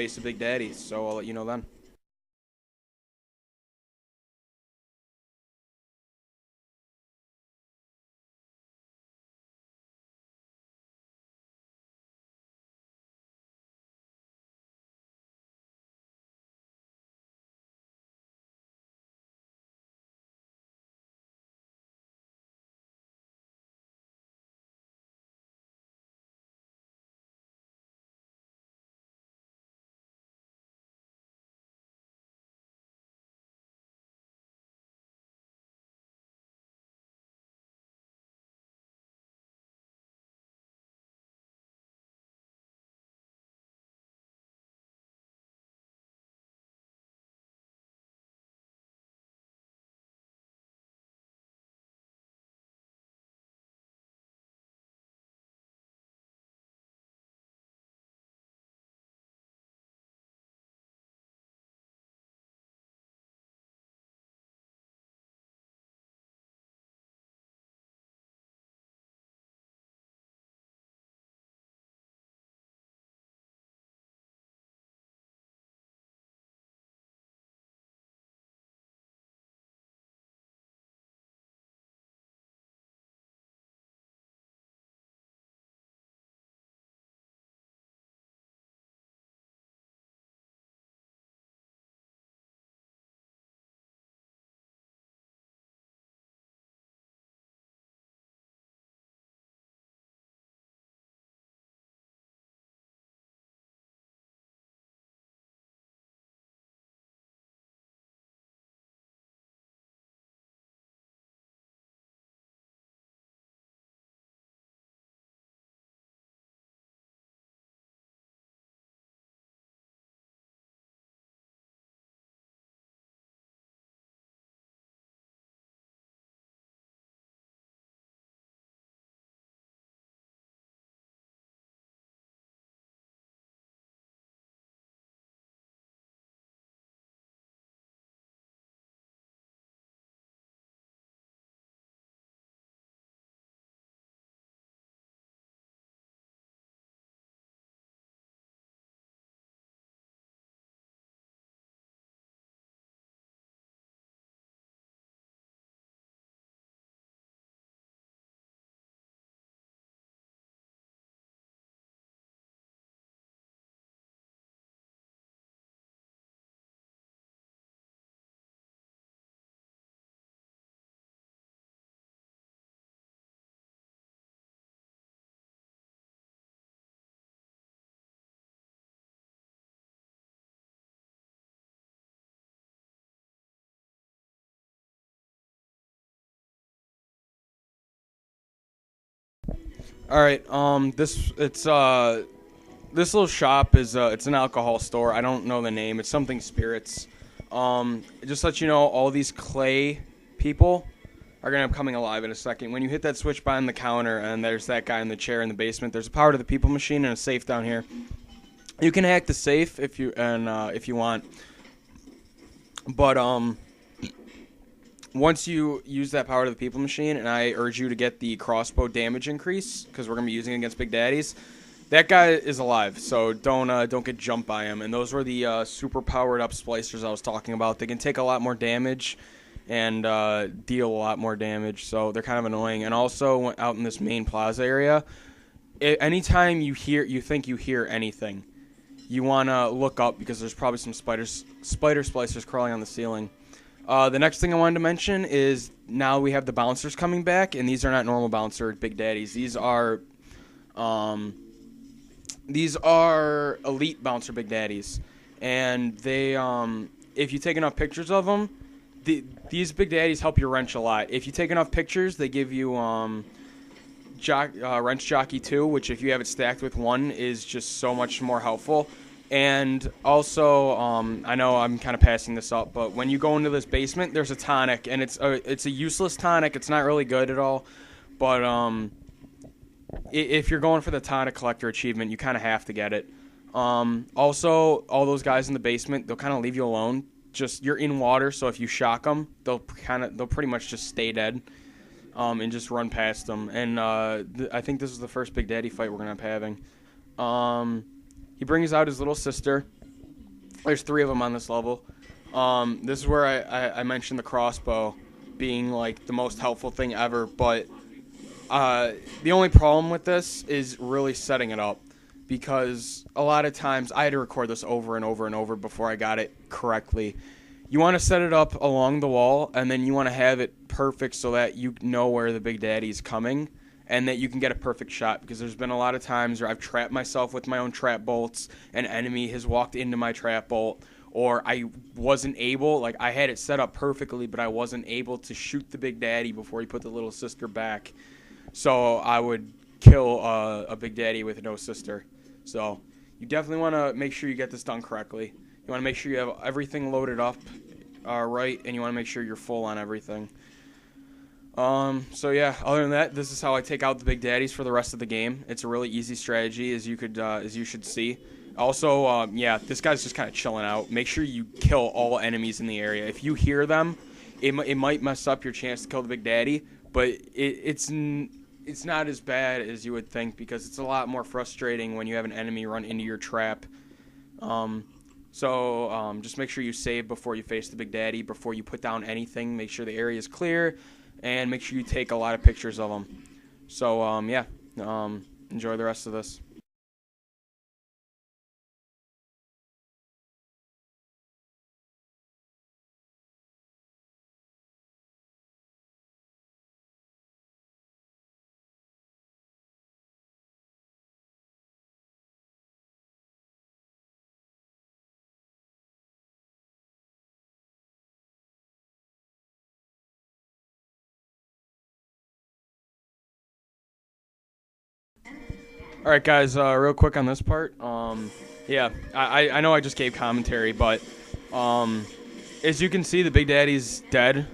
face a Big Daddy. So I'll let you know then. All right. This little shop is it's an alcohol store. I don't know the name. It's something spirits. Just to let you know, all these clay people are gonna be coming alive in a second. When you hit that switch behind the counter, and there's that guy in the chair in the basement. There's a power to the people machine and a safe down here. You can hack the safe if you want, but once you use that power to the people machine, and I urge you to get the crossbow damage increase because we're gonna be using it against Big Daddies. That guy is alive, so don't get jumped by him. And those were the super powered up splicers I was talking about. They can take a lot more damage and deal a lot more damage, so they're kind of annoying. And also out in this main plaza area, anytime you think you hear anything, you wanna look up because there's probably some spider splicers crawling on the ceiling. The next thing I wanted to mention is now we have the bouncers coming back, and these are not normal bouncer Big Daddies. These are elite bouncer Big Daddies, and they if you take enough pictures of them, these Big Daddies help you wrench a lot. If you take enough pictures, they give you wrench jockey 2, which if you have it stacked with 1 is just so much more helpful. And also, I know I'm kind of passing this up, but when you go into this basement, there's a tonic, and it's a useless tonic. It's not really good at all, but if you're going for the tonic collector achievement, you kind of have to get it. Also, all those guys in the basement, they'll kind of leave you alone. Just you're in water, so if you shock them, they'll pretty much just stay dead, and just run past them. And I think this is the first Big Daddy fight we're gonna be having. He brings out his little sister, There's 3 of them on this level. This is where I mentioned the crossbow being like the most helpful thing ever, but the only problem with this is really setting it up, because a lot of times I had to record this over and over and over before I got it correctly. You want to set it up along the wall, and then you want to have it perfect so that you know where the Big Daddy's coming and that you can get a perfect shot, because there's been a lot of times where I've trapped myself with my own trap bolts, an enemy has walked into my trap bolt, or I wasn't able, like I had it set up perfectly, but I wasn't able to shoot the Big Daddy before he put the little sister back. So I would kill a Big Daddy with no sister. So you definitely want to make sure you get this done correctly. You want to make sure you have everything loaded up right, and you want to make sure you're full on everything. So yeah, other than that, this is how I take out the Big Daddies for the rest of the game. It's a really easy strategy, as you should see. Also, yeah, this guy's just kind of chilling out. Make sure you kill all enemies in the area. If you hear them, it might mess up your chance to kill the Big Daddy, but it's not as bad as you would think, because it's a lot more frustrating when you have an enemy run into your trap. Just make sure you save before you face the Big Daddy, before you put down anything. Make sure the area is clear, and make sure you take a lot of pictures of them. So, yeah, enjoy the rest of this. All right, guys, real quick on this part. Yeah, I know I just gave commentary, but as you can see, the Big Daddy's dead.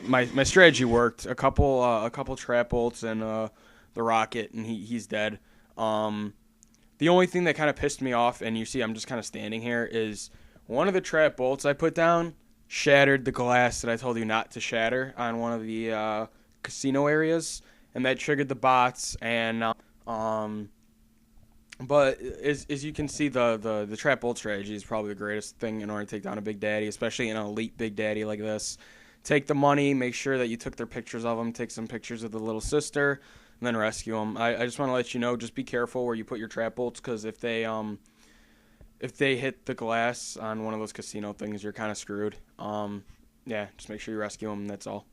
My strategy worked. A couple trap bolts and the rocket, and he's dead. The only thing that kind of pissed me off, and you see I'm just kind of standing here, is one of the trap bolts I put down shattered the glass that I told you not to shatter on one of the casino areas, and that triggered the bots. And but as you can see, the trap bolt strategy is probably the greatest thing in order to take down a Big Daddy, especially an elite Big Daddy like this. Take the money, make sure that you took their pictures of them, take some pictures of the little sister, and then rescue them. I just want to let you know, just be careful where you put your trap bolts, because if they hit the glass on one of those casino things, you're kind of screwed. Yeah, just make sure you rescue them, and that's all.